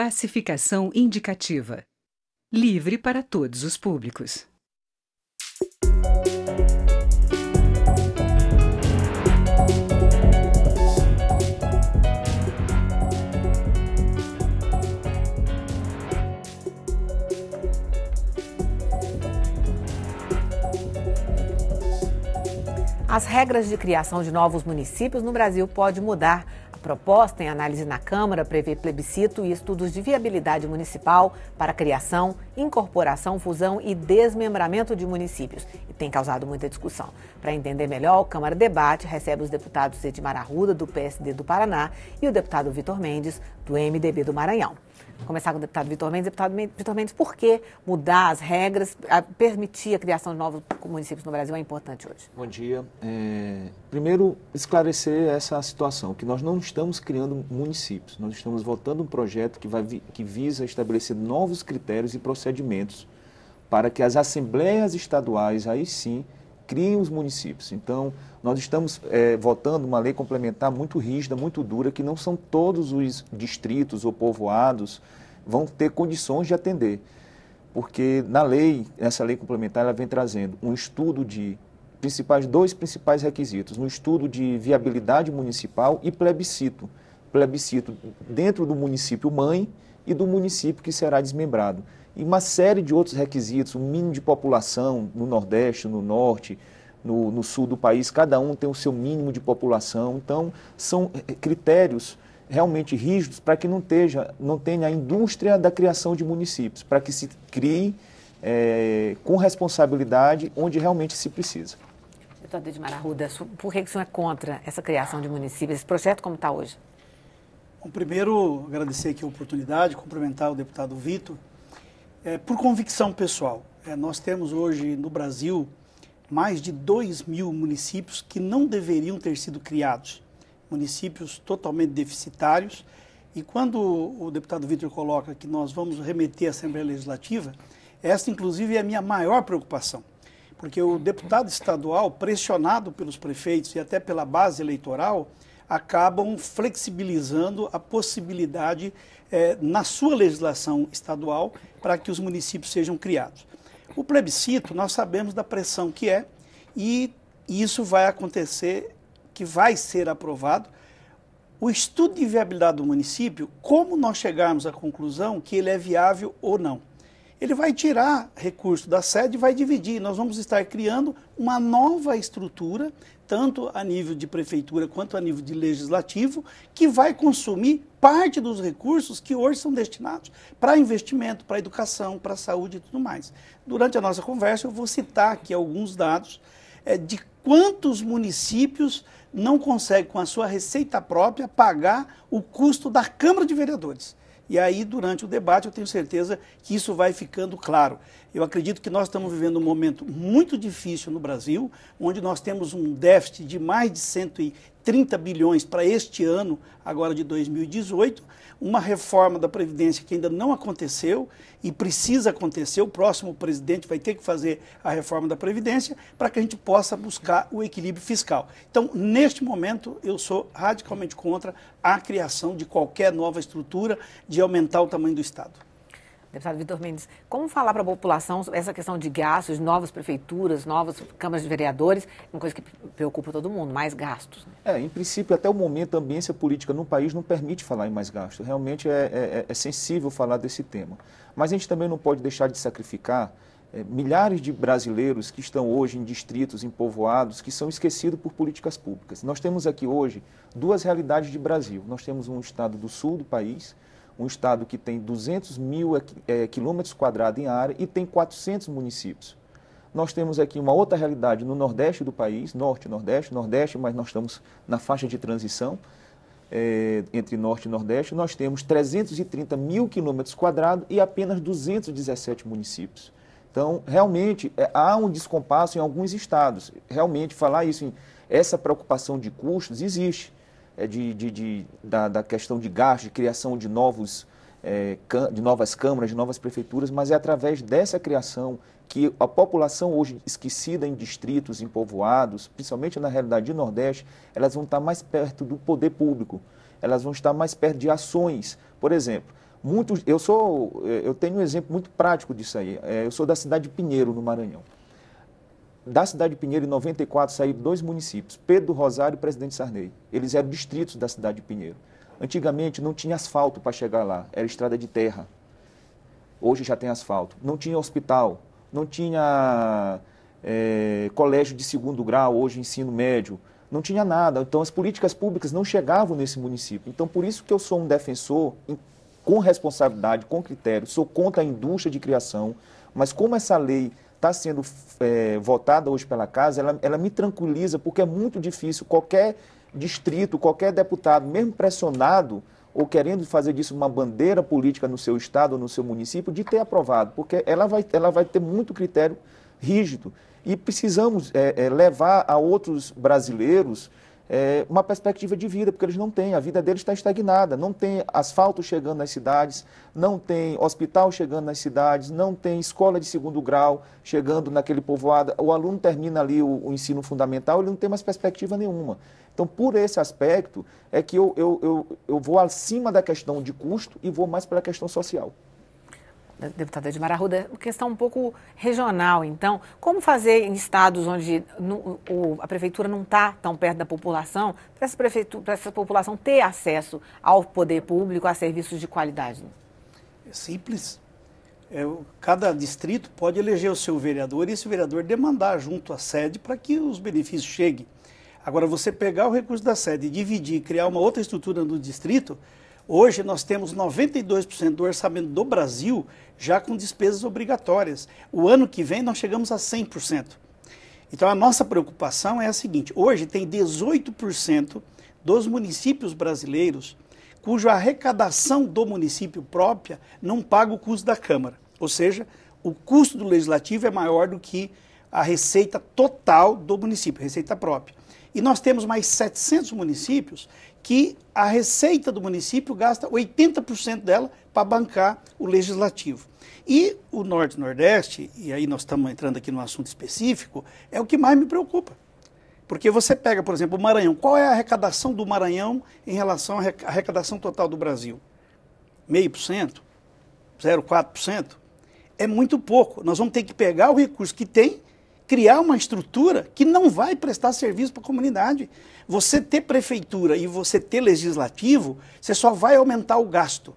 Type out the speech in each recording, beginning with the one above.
Classificação indicativa. Livre para todos os públicos. As regras de criação de novos municípios no Brasil podem mudar. A proposta em análise na Câmara prevê plebiscito e estudos de viabilidade municipal para criação, incorporação, fusão e desmembramento de municípios e tem causado muita discussão. Para entender melhor, o Câmara Debate recebe os deputados Edmar Arruda, do PSD do Paraná, e o deputado Vitor Mendes, do MDB do Maranhão. Vou começar com o deputado Vitor Mendes. Deputado Vitor Mendes, por que mudar as regras, permitir a criação de novos municípios no Brasil é importante hoje? Bom dia. Primeiro, esclarecer essa situação, que nós não estamos criando municípios, nós estamos votando um projeto que visa estabelecer novos critérios e procedimentos para que as assembleias estaduais, aí sim, criem os municípios. Então, nós estamos votando uma lei complementar muito rígida, muito dura, que não são todos os distritos ou povoados vão ter condições de atender. Porque na lei, essa lei complementar, ela vem trazendo um estudo de dois principais requisitos, um estudo de viabilidade municipal e plebiscito. Plebiscito dentro do município mãe e do município que será desmembrado. E uma série de outros requisitos, um mínimo de população no Nordeste, no Norte, no Sul do país, cada um tem o seu mínimo de população. Então, são critérios realmente rígidos para que não tenha a indústria da criação de municípios, para que se crie com responsabilidade onde realmente se precisa. Deputado Edmar Arruda, por que o senhor é contra essa criação de municípios, esse projeto como está hoje? Bom, primeiro, agradecer aqui a oportunidade, cumprimentar o deputado Vitor. Por convicção pessoal, nós temos hoje no Brasil mais de 2.000 municípios que não deveriam ter sido criados, municípios totalmente deficitários, e quando o deputado Vitor coloca que nós vamos remeter à Assembleia Legislativa, essa inclusive é a minha maior preocupação, porque o deputado estadual, pressionado pelos prefeitos e até pela base eleitoral, acabam flexibilizando a possibilidade na sua legislação estadual para que os municípios sejam criados. O plebiscito, nós sabemos da pressão que é, e isso vai acontecer, que vai ser aprovado. O estudo de viabilidade do município, como nós chegarmos à conclusão que ele é viável ou não. Ele vai tirar recurso da sede e vai dividir. Nós vamos estar criando uma nova estrutura, tanto a nível de prefeitura quanto a nível de legislativo, que vai consumir parte dos recursos que hoje são destinados para investimento, para educação, para saúde e tudo mais. Durante a nossa conversa eu vou citar aqui alguns dados de quantos municípios não conseguem, com a sua receita própria, pagar o custo da Câmara de Vereadores. E aí, durante o debate, eu tenho certeza que isso vai ficando claro. Eu acredito que nós estamos vivendo um momento muito difícil no Brasil, onde nós temos um déficit de mais de 130 bilhões para este ano, agora de 2018, uma reforma da Previdência que ainda não aconteceu e precisa acontecer. O próximo presidente vai ter que fazer a reforma da Previdência para que a gente possa buscar o equilíbrio fiscal. Então, neste momento, eu sou radicalmente contra a criação de qualquer nova estrutura de aumentar o tamanho do Estado. Deputado Vitor Mendes, como falar para a população essa questão de gastos, de novas prefeituras, novas câmaras de vereadores, uma coisa que preocupa todo mundo, mais gastos? Né? Em princípio, até o momento, a ambiência política no país não permite falar em mais gastos. Realmente é sensível falar desse tema. Mas a gente também não pode deixar de sacrificar milhares de brasileiros que estão hoje em distritos, em povoados, que são esquecidos por políticas públicas. Nós temos aqui hoje duas realidades de Brasil. Nós temos um estado do sul do país, um estado que tem 200 mil quilômetros quadrados em área e tem 400 municípios. Nós temos aqui uma outra realidade no Nordeste do país, Norte, Nordeste, mas nós estamos na faixa de transição entre Norte e Nordeste. Nós temos 330 mil quilômetros quadrados e apenas 217 municípios. Então, realmente, há um descompasso em alguns estados. Realmente, falar isso, essa preocupação de custos existe. Da questão de gasto, de criação de novas câmaras, de novas prefeituras, mas é através dessa criação que a população hoje esquecida em distritos, em povoados, principalmente na realidade do Nordeste, elas vão estar mais perto do poder público, elas vão estar mais perto de ações. Por exemplo, Eu tenho um exemplo muito prático disso aí. Eu sou da cidade de Pinheiro, no Maranhão. Da cidade de Pinheiro, em 94, saíram 2 municípios, Pedro do Rosário e Presidente Sarney. Eles eram distritos da cidade de Pinheiro. Antigamente não tinha asfalto para chegar lá, era estrada de terra. Hoje já tem asfalto. Não tinha hospital, não tinha colégio de 2º grau, hoje ensino médio. Não tinha nada. Então as políticas públicas não chegavam nesse município. Então por isso que eu sou um defensor com responsabilidade, com critério. Sou contra a indústria de criação, mas como essa lei está sendo votada hoje pela Casa, ela me tranquiliza, porque é muito difícil qualquer distrito, qualquer deputado, mesmo pressionado ou querendo fazer disso uma bandeira política no seu estado ou no seu município, de ter aprovado, porque ela vai ter muito critério rígido. E precisamos levar a outros brasileiros uma perspectiva de vida, porque eles não têm, a vida deles está estagnada, não tem asfalto chegando nas cidades, não tem hospital chegando nas cidades, não tem escola de 2º grau chegando naquele povoado, o aluno termina ali o ensino fundamental, ele não tem mais perspectiva nenhuma. Então, por esse aspecto, é que eu vou acima da questão de custo e vou mais pela questão social. Deputada Edmar Arruda, questão um pouco regional, então, como fazer em estados onde a prefeitura não está tão perto da população, para essa população ter acesso ao poder público, a serviços de qualidade? É simples. Cada distrito pode eleger o seu vereador e esse vereador demandar junto à sede para que os benefícios cheguem. Agora, você pegar o recurso da sede, dividir e criar uma outra estrutura no distrito, hoje nós temos 92% do orçamento do Brasil já com despesas obrigatórias. O ano que vem nós chegamos a 100%. Então a nossa preocupação é a seguinte: hoje tem 18% dos municípios brasileiros cuja arrecadação do município própria não paga o custo da Câmara. Ou seja, o custo do Legislativo é maior do que a receita total do município, receita própria. E nós temos mais 700 municípios que a receita do município gasta 80% dela para bancar o legislativo. E o Norte e Nordeste, e aí nós estamos entrando aqui num assunto específico, é o que mais me preocupa. Porque você pega, por exemplo, o Maranhão. Qual é a arrecadação do Maranhão em relação à arrecadação total do Brasil? 0,5%? 0,4%? É muito pouco. Nós vamos ter que pegar o recurso que tem, criar uma estrutura que não vai prestar serviço para a comunidade. Você ter prefeitura e você ter legislativo, você só vai aumentar o gasto.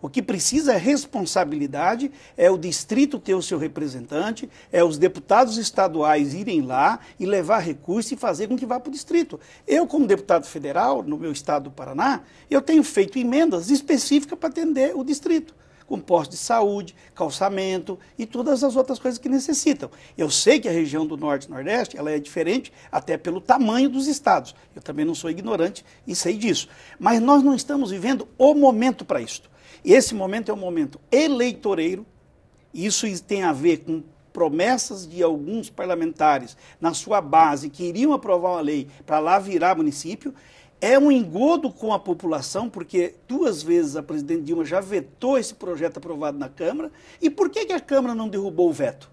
O que precisa é responsabilidade, é o distrito ter o seu representante, é os deputados estaduais irem lá e levar recursos e fazer com que vá para o distrito. Eu, como deputado federal, no meu estado do Paraná, eu tenho feito emendas específicas para atender o distrito, com posto de saúde, calçamento e todas as outras coisas que necessitam. Eu sei que a região do Norte e Nordeste ela é diferente até pelo tamanho dos estados. Eu também não sou ignorante e sei disso. Mas nós não estamos vivendo o momento para isso. E esse momento é um momento eleitoreiro, e isso tem a ver com promessas de alguns parlamentares na sua base que iriam aprovar uma lei para lá virar município. É um engodo com a população, porque 2 vezes a presidente Dilma já vetou esse projeto aprovado na Câmara. E por que a Câmara não derrubou o veto?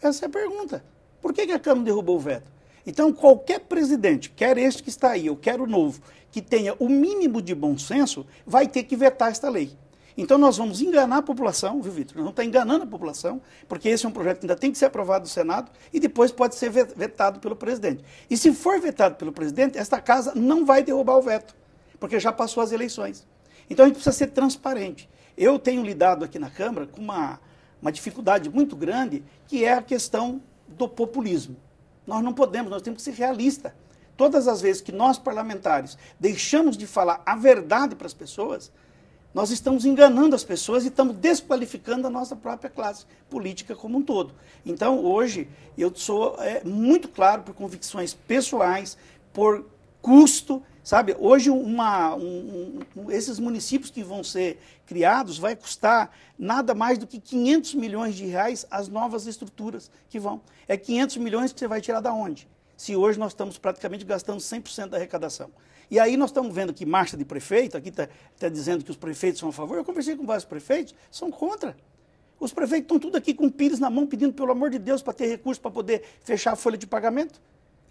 Essa é a pergunta. Por que a Câmara não derrubou o veto? Então, qualquer presidente, quer este que está aí, ou quer o novo, que tenha o mínimo de bom senso, vai ter que vetar esta lei. Então nós vamos enganar a população, viu, Vitor? Nós vamos estar enganando a população, porque esse é um projeto que ainda tem que ser aprovado no Senado e depois pode ser vetado pelo presidente. E se for vetado pelo presidente, esta casa não vai derrubar o veto, porque já passou as eleições. Então a gente precisa ser transparente. Eu tenho lidado aqui na Câmara com uma dificuldade muito grande, que é a questão do populismo. Nós não podemos, nós temos que ser realistas. Todas as vezes que nós, parlamentares, deixamos de falar a verdade para as pessoas, nós estamos enganando as pessoas e estamos desqualificando a nossa própria classe política como um todo. Então, hoje, eu sou muito claro por convicções pessoais, por custo, sabe? Hoje, esses municípios que vão ser criados vai custar nada mais do que 500 milhões de reais as novas estruturas que vão. É 500 milhões que você vai tirar da onde? Se hoje nós estamos praticamente gastando 100% da arrecadação. E aí nós estamos vendo que marcha de prefeito, aqui está dizendo que os prefeitos são a favor. Eu conversei com vários prefeitos, são contra. Os prefeitos estão tudo aqui com pires na mão, pedindo, pelo amor de Deus, para ter recurso para poder fechar a folha de pagamento.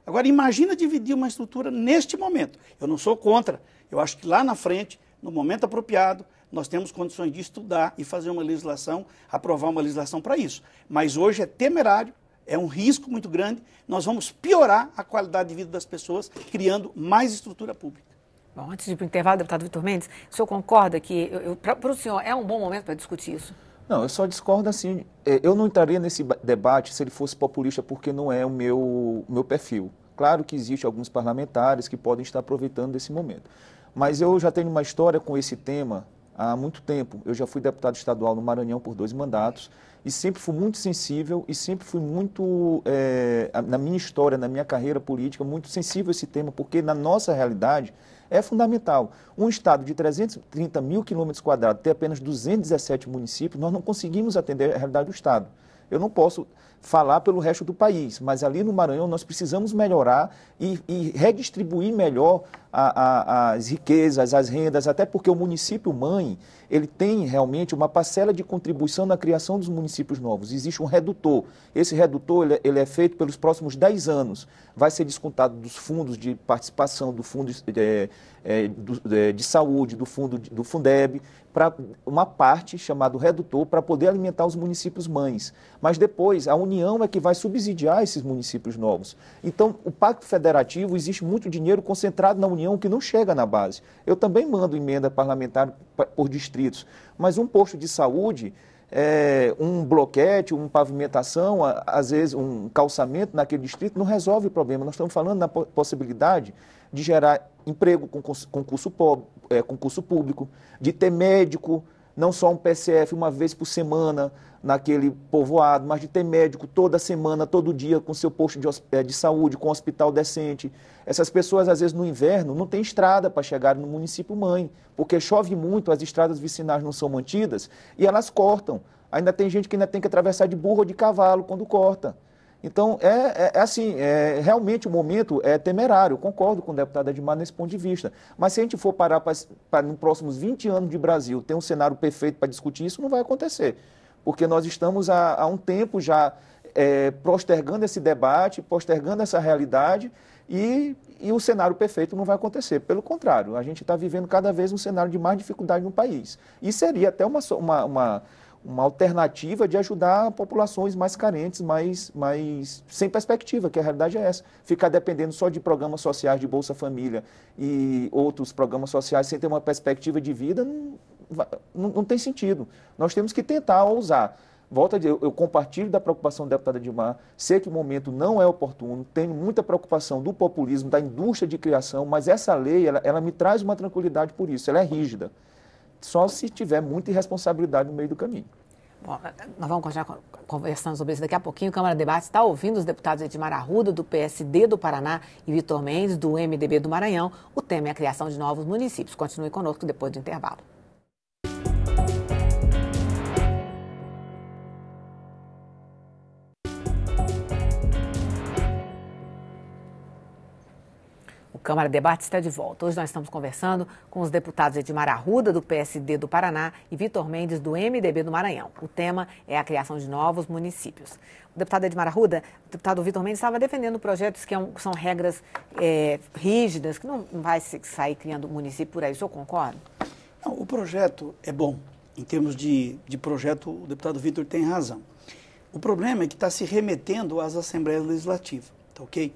Agora, imagina dividir uma estrutura neste momento. Eu não sou contra. Eu acho que lá na frente, no momento apropriado, nós temos condições de estudar e fazer uma legislação, aprovar uma legislação para isso. Mas hoje é temerário, é um risco muito grande, nós vamos piorar a qualidade de vida das pessoas, criando mais estrutura pública. Bom, antes de ir para o intervalo, deputado Vitor Mendes, o senhor concorda que, para o senhor, é um bom momento para discutir isso? Não, eu só discordo assim, eu não entraria nesse debate se ele fosse populista, porque não é o meu perfil. Claro que existem alguns parlamentares que podem estar aproveitando desse momento. Mas eu já tenho uma história com esse tema há muito tempo. Eu já fui deputado estadual no Maranhão por 2 mandatos e sempre fui muito sensível e sempre fui muito, na minha história, na minha carreira política, muito sensível a esse tema, porque na nossa realidade é fundamental. Um estado de 330 mil quilômetros quadrados ter apenas 217 municípios, nós não conseguimos atender a realidade do estado. Eu não posso falar pelo resto do país, mas ali no Maranhão nós precisamos melhorar e redistribuir melhor as riquezas, as rendas, até porque o município mãe, ele tem realmente uma parcela de contribuição na criação dos municípios novos. Existe um redutor. Esse redutor ele é feito pelos próximos 10 anos. Vai ser descontado dos fundos de participação, do fundo de saúde, do Fundeb, para uma parte chamada redutor para poder alimentar os municípios mães. Mas depois a União é que vai subsidiar esses municípios novos. Então, o Pacto Federativo, existe muito dinheiro concentrado na União que não chega na base. Eu também mando emenda parlamentar por distritos, mas um posto de saúde, um bloquete, uma pavimentação, às vezes um calçamento naquele distrito não resolve o problema. Nós estamos falando na possibilidade de gerar emprego com concurso público, de ter médico, não só um PCF uma vez por semana naquele povoado, mas de ter médico toda semana, todo dia, com seu posto de saúde, com um hospital decente. Essas pessoas, às vezes, no inverno, não têm estrada para chegar no município mãe, porque chove muito, as estradas vicinais não são mantidas e elas cortam. Ainda tem gente que ainda tem que atravessar de burro ou de cavalo quando corta. Então, realmente o momento é temerário, eu concordo com o deputado Edmar nesse ponto de vista. Mas se a gente for parar para nos próximos 20 anos de Brasil ter um cenário perfeito para discutir isso, não vai acontecer. Porque nós estamos há um tempo já postergando esse debate, postergando essa realidade e o cenário perfeito não vai acontecer. Pelo contrário, a gente está vivendo cada vez um cenário de mais dificuldade no país. E seria até uma alternativa de ajudar populações mais carentes, mais sem perspectiva, que a realidade é essa. Ficar dependendo só de programas sociais de Bolsa Família e outros programas sociais sem ter uma perspectiva de vida, não tem sentido. Nós temos que tentar ousar. Volto a dizer, eu compartilho da preocupação do deputado Edmar, sei que o momento não é oportuno, tenho muita preocupação do populismo, da indústria de criação, mas essa lei, ela me traz uma tranquilidade por isso, ela é rígida. Só se tiver muita irresponsabilidade no meio do caminho. Bom, nós vamos continuar conversando sobre isso daqui a pouquinho. O Câmara Debate está ouvindo os deputados Edmar Arruda, do PSD do Paraná, e Vitor Mendes, do MDB do Maranhão. O tema é a criação de novos municípios. Continue conosco depois do intervalo. O Câmara Debate está de volta. Hoje nós estamos conversando com os deputados Edmar Arruda, do PSD do Paraná, e Vitor Mendes, do MDB do Maranhão. O tema é a criação de novos municípios. O deputado Edmar Arruda, o deputado Vitor Mendes estava defendendo projetos que são regras rígidas, que não vai sair criando município por aí. O senhor concorda? Não, o projeto é bom. Em termos de projeto, o deputado Vitor tem razão. O problema é que está se remetendo às Assembleias Legislativas, tá ok?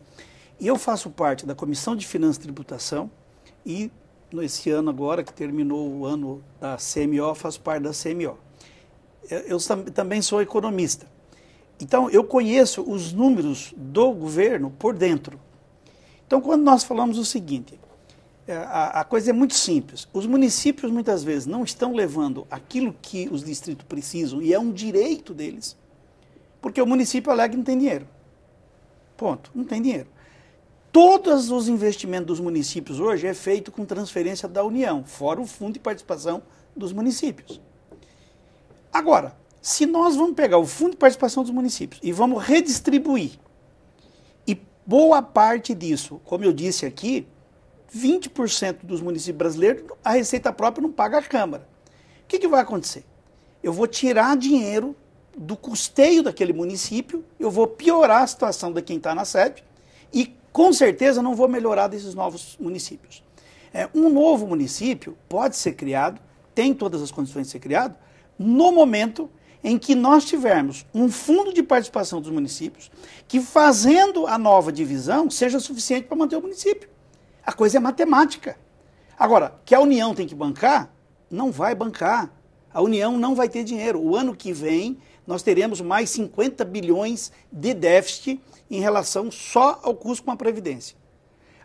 E eu faço parte da Comissão de Finanças e Tributação e, nesse ano agora, que terminou o ano da CMO, faço parte da CMO. Eu também sou economista. Então, eu conheço os números do governo por dentro. Então, quando nós falamos o seguinte, a coisa é muito simples. Os municípios, muitas vezes, não estão levando aquilo que os distritos precisam, e é um direito deles, porque o município alega que não tem dinheiro. Ponto, não tem dinheiro. Todos os investimentos dos municípios hoje é feito com transferência da União, fora o fundo de participação dos municípios. Agora, se nós vamos pegar o fundo de participação dos municípios e vamos redistribuir, e boa parte disso, como eu disse aqui, 20% dos municípios brasileiros, a receita própria não paga a Câmara. O que vai acontecer? Eu vou tirar dinheiro do custeio daquele município, eu vou piorar a situação de quem está na sede e, com certeza, não vou melhorar desses novos municípios. Um novo município pode ser criado tem todas as condições de ser criado no momento em que nós tivermos um fundo de participação dos municípios que, fazendo a nova divisão, seja suficiente para manter o município. A coisa é matemática. Agora, que a União tem que bancar, não vai bancar. A União não vai ter dinheiro. O ano que vem, nós teremos mais 50 bilhões de déficit em relação só ao custo com a Previdência.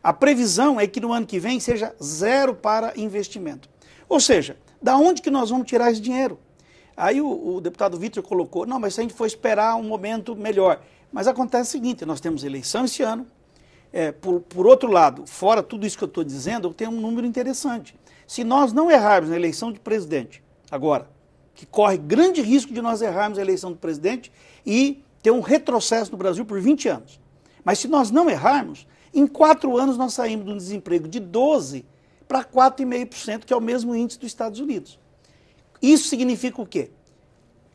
A previsão é que no ano que vem seja zero para investimento. Ou seja, da onde que nós vamos tirar esse dinheiro? Aí o deputado Vitor colocou, não, mas se a gente for esperar um momento melhor. Mas acontece o seguinte, nós temos eleição esse ano. Por outro lado, fora tudo isso que eu estou dizendo, eu tenho um número interessante. Se nós não errarmos na eleição de presidente, agora, que corre grande risco de nós errarmos a eleição do presidente e ter um retrocesso no Brasil por 20 anos. Mas se nós não errarmos, em 4 anos nós saímos de um desemprego de 12% para 4,5%, que é o mesmo índice dos Estados Unidos. Isso significa o quê?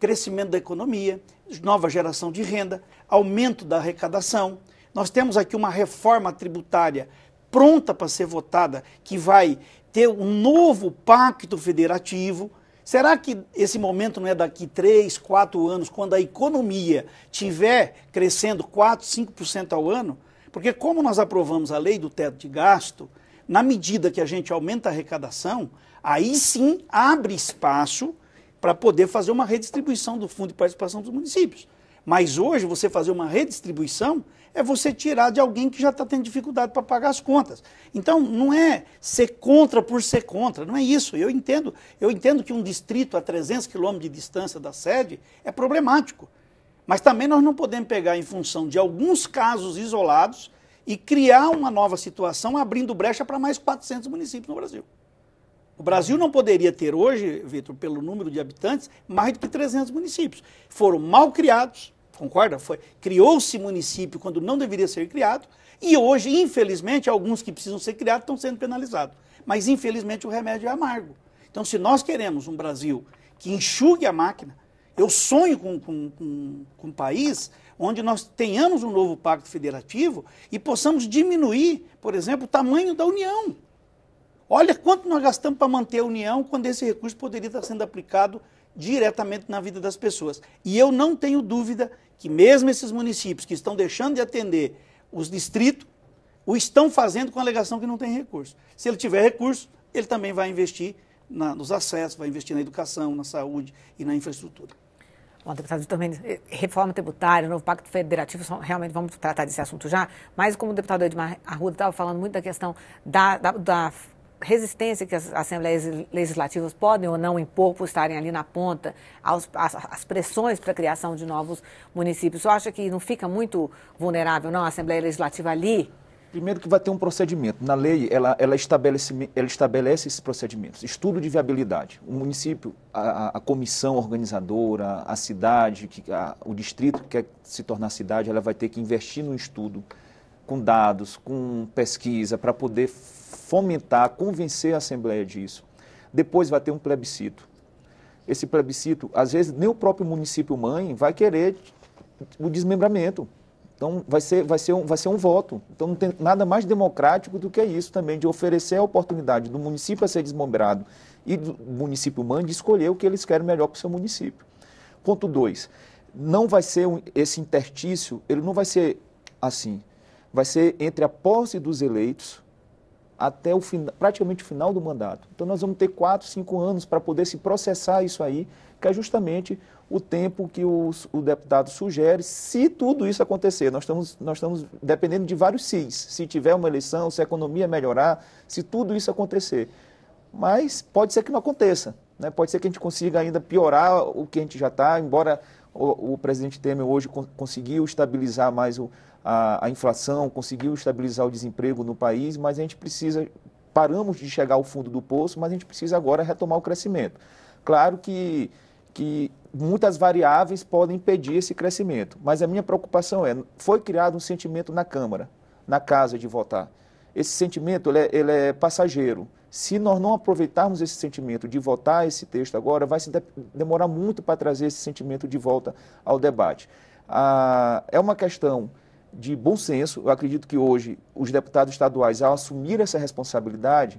Crescimento da economia, nova geração de renda, aumento da arrecadação. Nós temos aqui uma reforma tributária pronta para ser votada, que vai ter um novo pacto federativo. Será que esse momento não é daqui 3, 4 anos, quando a economia estiver crescendo 4, 5% ao ano? Porque como nós aprovamos a lei do teto de gasto, na medida que a gente aumenta a arrecadação, aí sim abre espaço para poder fazer uma redistribuição do fundo de participação dos municípios. Mas hoje você fazer uma redistribuição é você tirar de alguém que já está tendo dificuldade para pagar as contas. Então não é ser contra por ser contra, não é isso. Eu entendo que um distrito a 300 quilômetros de distância da sede é problemático. Mas também nós não podemos pegar em função de alguns casos isolados e criar uma nova situação abrindo brecha para mais 400 municípios no Brasil. O Brasil não poderia ter hoje, Vitor, pelo número de habitantes, mais do que 300 municípios. Foram mal criados, concorda? Criou-se município quando não deveria ser criado e hoje, infelizmente, alguns que precisam ser criados estão sendo penalizados. Mas, infelizmente, o remédio é amargo. Então, se nós queremos um Brasil que enxugue a máquina, eu sonho com um país onde nós tenhamos um novo pacto federativo e possamos diminuir, por exemplo, o tamanho da União. Olha quanto nós gastamos para manter a União quando esse recurso poderia estar sendo aplicado diretamente na vida das pessoas. E eu não tenho dúvida que mesmo esses municípios que estão deixando de atender os distritos, o estão fazendo com a alegação que não tem recurso. Se ele tiver recurso, ele também vai investir nos acessos, vai investir na educação, na saúde e na infraestrutura. Bom, deputado, também reforma tributária, novo pacto federativo, realmente vamos tratar desse assunto já, mas como o deputado Edmar Arruda estava falando muito da questão da resistência que as assembleias legislativas podem ou não impor por estarem ali na ponta, as pressões para a criação de novos municípios. Você acha que não fica muito vulnerável, não, a Assembleia Legislativa ali? Primeiro que vai ter um procedimento. Na lei, ela estabelece esses procedimentos. Estudo de viabilidade. O município, a comissão organizadora, a cidade, o distrito que quer se tornar cidade, ela vai ter que investir no estudo, com dados, com pesquisa, para poder fomentar, convencer a Assembleia disso. Depois vai ter um plebiscito. Esse plebiscito, às vezes, nem o próprio município-mãe vai querer o desmembramento. Então, vai ser um voto. Então, não tem nada mais democrático do que isso também, de oferecer a oportunidade do município a ser desmembrado e do município-mãe de escolher o que eles querem melhor para o seu município. Ponto 2. Não vai ser esse interstício, ele não vai ser assim. Vai ser entre a posse dos eleitos até praticamente o final do mandato. Então, nós vamos ter 4, 5 anos para poder se processar isso aí, que é justamente o tempo que o deputado sugere, se tudo isso acontecer. Nós estamos dependendo de vários sis. Se tiver uma eleição, se a economia melhorar, se tudo isso acontecer. Mas pode ser que não aconteça, né? Pode ser que a gente consiga ainda piorar o que a gente já está, embora o presidente Temer hoje conseguiu estabilizar mais a inflação, conseguiu estabilizar o desemprego no país, mas a gente paramos de chegar ao fundo do poço, mas a gente precisa agora retomar o crescimento. Claro que muitas variáveis podem impedir esse crescimento, mas a minha preocupação foi criado um sentimento na Câmara, na casa de votar. Esse sentimento ele é passageiro. Se nós não aproveitarmos esse sentimento de votar esse texto agora, vai se demorar muito para trazer esse sentimento de volta ao debate. É uma questão de bom senso. Eu acredito que hoje os deputados estaduais, ao assumir essa responsabilidade,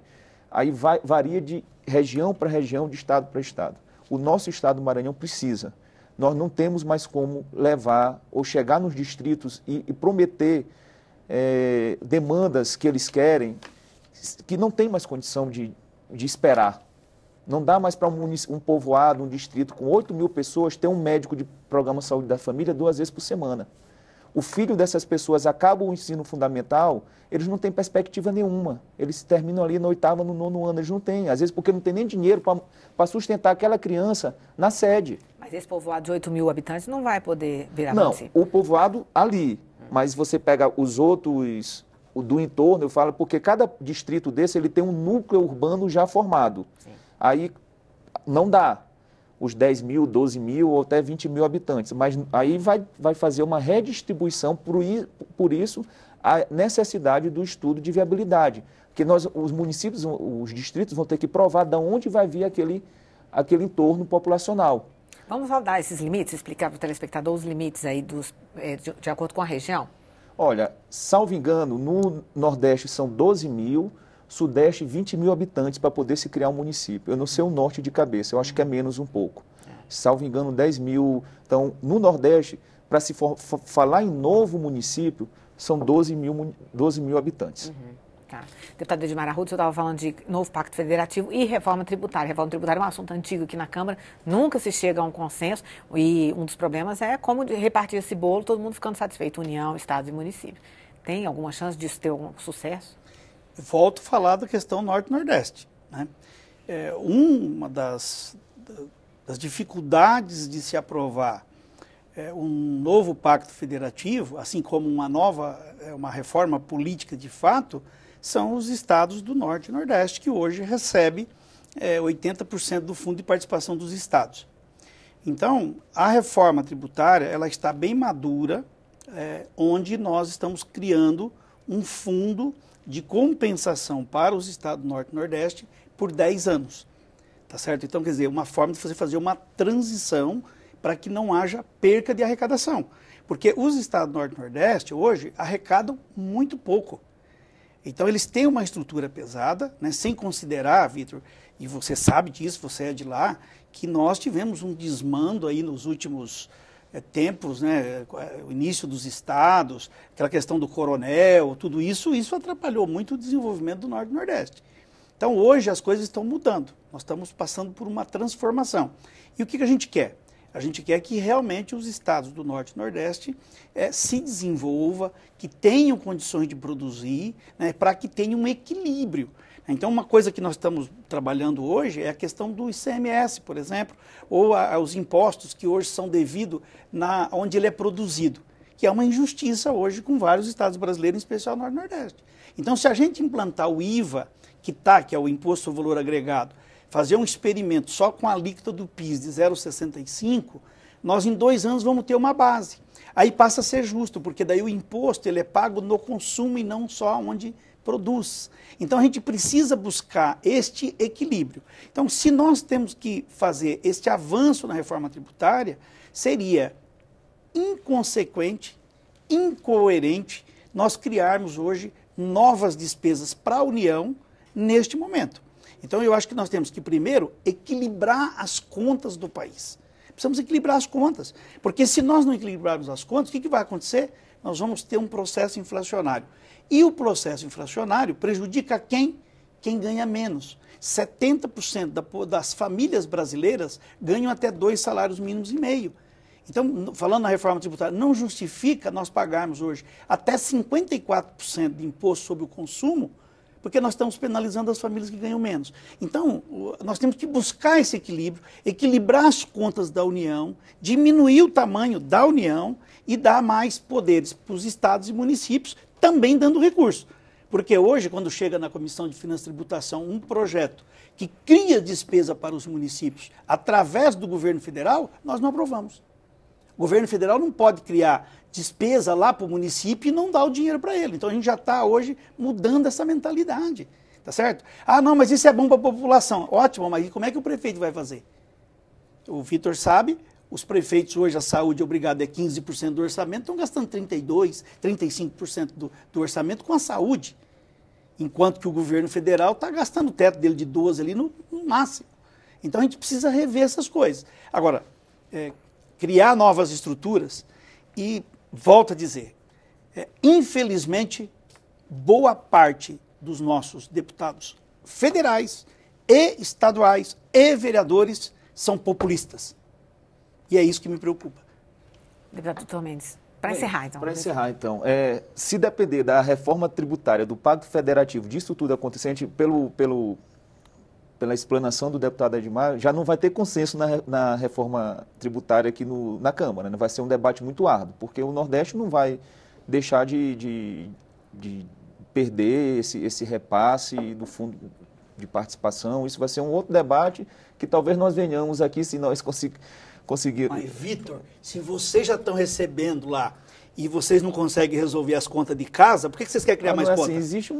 Aí varia de região para região, de estado para estado. O nosso estado do Maranhão precisa. Nós não temos mais como levar ou chegar nos distritos e prometer demandas que eles querem, que não tem mais condição de esperar. Não dá mais para um povoado, um distrito com 8 mil pessoas ter um médico de programa de saúde da família 2 vezes por semana. O filho dessas pessoas acaba o ensino fundamental, eles não têm perspectiva nenhuma. Eles terminam ali na 8º, no 9º ano, eles não têm. Às vezes porque não tem nem dinheiro para sustentar aquela criança na sede. Mas esse povoado de 8 mil habitantes não vai poder virar Não, município? o povoado ali. Mas você pega os outros, o do entorno, eu falo, porque cada distrito desse ele tem um núcleo urbano já formado. Sim. Aí não dá os 10 mil, 12 mil ou até 20 mil habitantes, mas aí vai fazer uma redistribuição, por isso a necessidade do estudo de viabilidade, porque os municípios, os distritos vão ter que provar de onde vai vir aquele entorno populacional. Vamos dar esses limites, explicar para o telespectador os limites aí de acordo com a região? Olha, salvo engano, no Nordeste são 12 mil, Sudeste 20 mil habitantes para poder se criar um município. Eu não sei o Norte de cabeça, eu acho que é menos um pouco. Salvo engano, 10 mil. Então, no Nordeste, para se falar em novo município, são 12 mil habitantes. Tá. Deputado Edmar Arruda, o senhor estava falando de novo pacto federativo e reforma tributária. Reforma tributária é um assunto antigo aqui na Câmara, nunca se chega a um consenso e um dos problemas é como repartir esse bolo, todo mundo ficando satisfeito, União, Estados e municípios. Tem alguma chance disso ter algum sucesso? Volto a falar da questão Norte-Nordeste, né? Uma das dificuldades de se aprovar um novo pacto federativo, assim como uma reforma política de fato, são os estados do Norte e Nordeste, que hoje recebe 80% do fundo de participação dos estados. Então, a reforma tributária ela está bem madura, onde nós estamos criando um fundo de compensação para os estados do Norte e Nordeste por 10 anos. Tá certo? Então, quer dizer, uma forma de você fazer uma transição para que não haja perca de arrecadação. Porque os estados do Norte e Nordeste, hoje, arrecadam muito pouco. Então, eles têm uma estrutura pesada, né, sem considerar, Vitor, e você sabe disso, você é de lá, que nós tivemos um desmando aí nos últimos tempos, né, o início dos estados, aquela questão do coronel, tudo isso atrapalhou muito o desenvolvimento do Norte e Nordeste. Então, hoje as coisas estão mudando, nós estamos passando por uma transformação. E o que a gente quer? A gente quer que realmente os estados do Norte e Nordeste se desenvolvam, que tenham condições de produzir, né, para que tenha um equilíbrio. Então, uma coisa que nós estamos trabalhando hoje é a questão do ICMS, por exemplo, ou os impostos que hoje são devidos onde ele é produzido, que é uma injustiça hoje com vários estados brasileiros, em especial no Norte e Nordeste. Então, se a gente implantar o IVA, que é o Imposto sobre Valor Agregado, fazer um experimento só com a alíquota do PIS de 0,65, nós em 2 anos vamos ter uma base. Aí passa a ser justo, porque daí o imposto ele é pago no consumo e não só onde produz. Então a gente precisa buscar este equilíbrio. Então, se nós temos que fazer este avanço na reforma tributária, seria inconsequente, incoerente nós criarmos hoje novas despesas para a União neste momento. Então eu acho que nós temos que primeiro equilibrar as contas do país. Precisamos equilibrar as contas, porque se nós não equilibrarmos as contas, o que vai acontecer? Nós vamos ter um processo inflacionário. E o processo inflacionário prejudica quem? Quem ganha menos. 70% das famílias brasileiras ganham até 2 salários mínimos e meio. Então, falando na reforma tributária, não justifica nós pagarmos hoje até 54% de imposto sobre o consumo, porque nós estamos penalizando as famílias que ganham menos. Então, nós temos que buscar esse equilíbrio, equilibrar as contas da União, diminuir o tamanho da União e dar mais poderes para os estados e municípios, também dando recursos. Porque hoje, quando chega na Comissão de Finanças e Tributação um projeto que cria despesa para os municípios através do governo federal, nós não aprovamos. O governo federal não pode criar despesa lá para o município e não dar o dinheiro para ele. Então a gente já está hoje mudando essa mentalidade, tá certo? Ah, não, mas isso é bom para a população. Ótimo, mas como é que o prefeito vai fazer? O Vitor sabe, os prefeitos hoje, a saúde obrigada é 15% do orçamento, estão gastando 32%, 35% do orçamento com a saúde. enquanto que o governo federal está gastando o teto dele de 12 ali no máximo. Então a gente precisa rever essas coisas. Agora, criar novas estruturas e, volto a dizer, infelizmente, boa parte dos nossos deputados federais e estaduais e vereadores são populistas. E é isso que me preocupa. Deputado Vitor Mendes, para encerrar então. Para encerrar então, se depender da reforma tributária, do Pacto Federativo, disso tudo acontecente, pela explanação do deputado Edmar, já não vai ter consenso na reforma tributária aqui na Câmara, né? Vai ser um debate muito árduo, porque o Nordeste não vai deixar de perder esse repasse do fundo de participação. Isso vai ser um outro debate que talvez nós venhamos aqui, se nós conseguirmos. Mas, Vitor, se vocês já estão recebendo lá e vocês não conseguem resolver as contas de casa, por que vocês querem criar mais contas? Assim, existe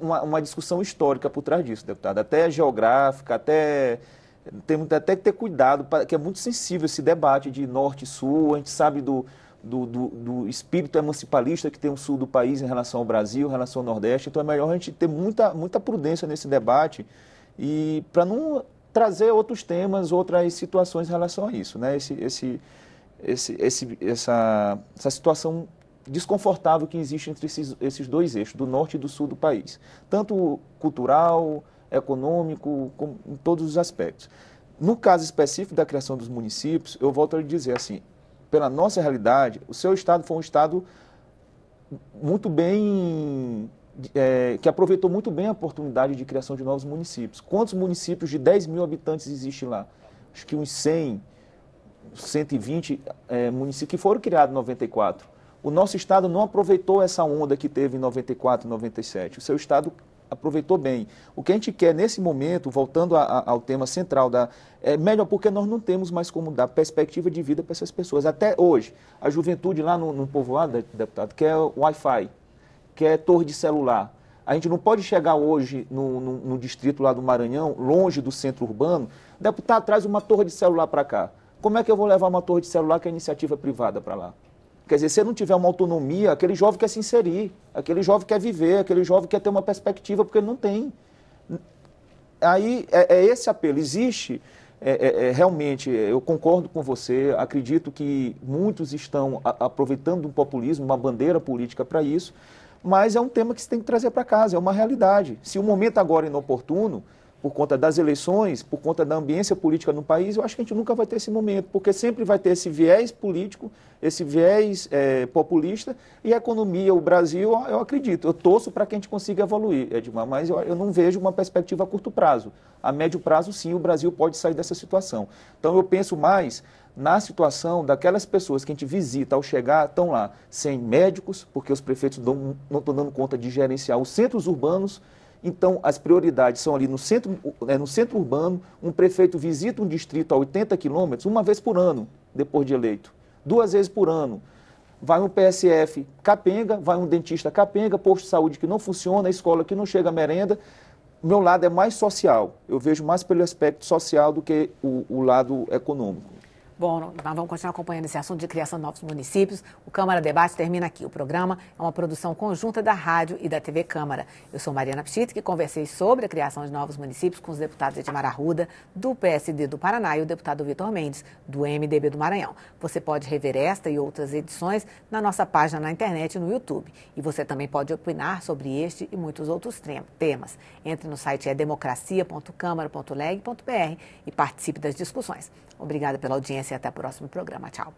uma discussão histórica por trás disso, deputado, até geográfica, temos até que ter cuidado, que é muito sensível esse debate de norte e sul. A gente sabe do espírito emancipalista que tem o sul do país em relação ao Brasil, em relação ao Nordeste. Então é melhor a gente ter muita prudência nesse debate e para não trazer outros temas, outras situações em relação a isso, né? Essa situação desconfortável que existe entre esses dois eixos, do norte e do sul do país, tanto cultural, econômico, como em todos os aspectos. No caso específico da criação dos municípios, eu volto a lhe dizer assim, pela nossa realidade, o seu estado foi um estado muito bem, que aproveitou muito bem a oportunidade de criação de novos municípios. Quantos municípios de 10 mil habitantes existem lá? Acho que uns 100, 120 municípios que foram criados em 94. O nosso estado não aproveitou essa onda que teve em 94, 97. O seu estado aproveitou bem. O que a gente quer nesse momento, voltando ao tema central, é melhor porque nós não temos mais como dar perspectiva de vida para essas pessoas. Até hoje, a juventude lá no povoado, deputado, quer Wi-Fi, quer torre de celular. A gente não pode chegar hoje no distrito lá do Maranhão, longe do centro urbano, deputado, traz uma torre de celular para cá. Como é que eu vou levar uma torre de celular que é iniciativa privada para lá? Quer dizer, se ele não tiver uma autonomia, aquele jovem quer se inserir, aquele jovem quer viver, aquele jovem quer ter uma perspectiva, porque ele não tem. Aí é esse apelo. Existe, realmente, eu concordo com você, acredito que muitos estão aproveitando do populismo, uma bandeira política para isso, mas é um tema que se tem que trazer para casa, é uma realidade. Se o momento agora é inoportuno, por conta das eleições, por conta da ambiência política no país, eu acho que a gente nunca vai ter esse momento, porque sempre vai ter esse viés político, esse viés populista, e a economia, o Brasil, eu acredito, eu torço para que a gente consiga evoluir, Edmar, mas eu não vejo uma perspectiva a curto prazo. A médio prazo, sim, o Brasil pode sair dessa situação. Então, eu penso mais na situação daquelas pessoas que a gente visita ao chegar, estão lá sem médicos, porque os prefeitos não estão dando conta de gerenciar os centros urbanos. Então, as prioridades são ali no centro urbano. Um prefeito visita um distrito a 80 quilômetros uma vez por ano, depois de eleito. 2 vezes por ano. Vai um PSF capenga, vai um dentista capenga, posto de saúde que não funciona, escola que não chega a merenda. O meu lado é mais social. Eu vejo mais pelo aspecto social do que o lado econômico. Bom, nós vamos continuar acompanhando esse assunto de criação de novos municípios. O Câmara Debate termina aqui. O programa é uma produção conjunta da Rádio e da TV Câmara. Eu sou Mariana Pschitz, que conversei sobre a criação de novos municípios com os deputados Edmar Arruda, do PSD do Paraná, e o deputado Vitor Mendes, do MDB do Maranhão. Você pode rever esta e outras edições na nossa página na internet e no YouTube. E você também pode opinar sobre este e muitos outros temas. Entre no site democracia.câmara.leg.br e participe das discussões. Obrigada pela audiência e até o próximo programa. Tchau.